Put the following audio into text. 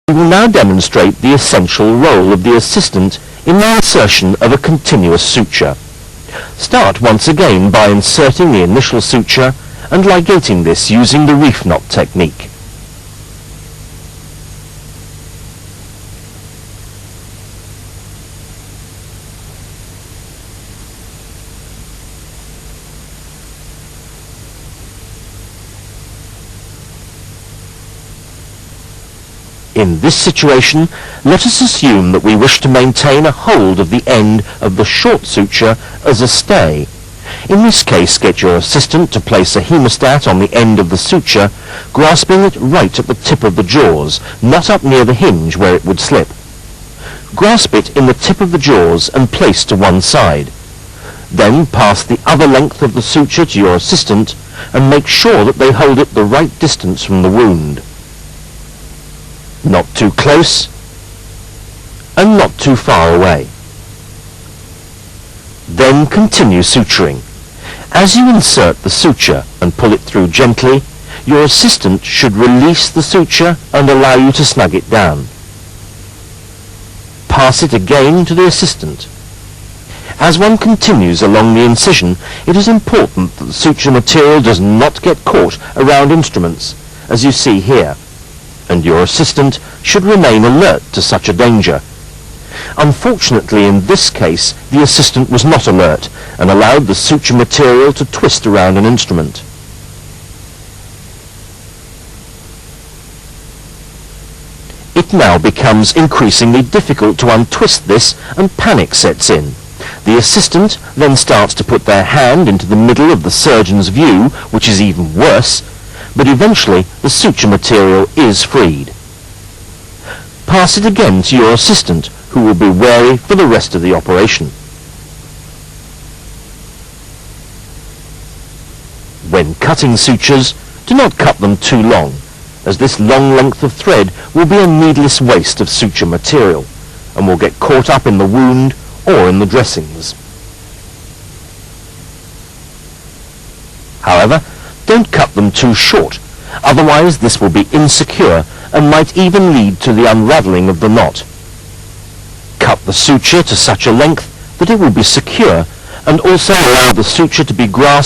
We will now demonstrate the essential role of the assistant in the insertion of a continuous suture. Start once again by inserting the initial suture and ligating this using the reef knot technique. In this situation, let us assume that we wish to maintain a hold of the end of the short suture as a stay. In this case, get your assistant to place a hemostat on the end of the suture, grasping it right at the tip of the jaws, not up near the hinge where it would slip. Grasp it in the tip of the jaws and place to one side. Then pass the other length of the suture to your assistant and make sure that they hold it the right distance from the wound. Not too close and not too far away. Then continue suturing. As you insert the suture and pull it through gently, your assistant should release the suture and allow you to snug it down. Pass it again to the assistant. As one continues along the incision, it is important that the suture material does not get caught around instruments, as you see here, and your assistant should remain alert to such a danger. Unfortunately, in this case, the assistant was not alert and allowed the suture material to twist around an instrument. It now becomes increasingly difficult to untwist this, and panic sets in. The assistant then starts to put their hand into the middle of the surgeon's view, which is even worse, but eventually the suture material is freed. Pass it again to your assistant, who will be wary for the rest of the operation. When cutting sutures, do not cut them too long, as this long length of thread will be a needless waste of suture material and will get caught up in the wound or in the dressings. However, don't cut them too short, otherwise this will be insecure and might even lead to the unraveling of the knot. Cut the suture to such a length that it will be secure and also allow the suture to be grasped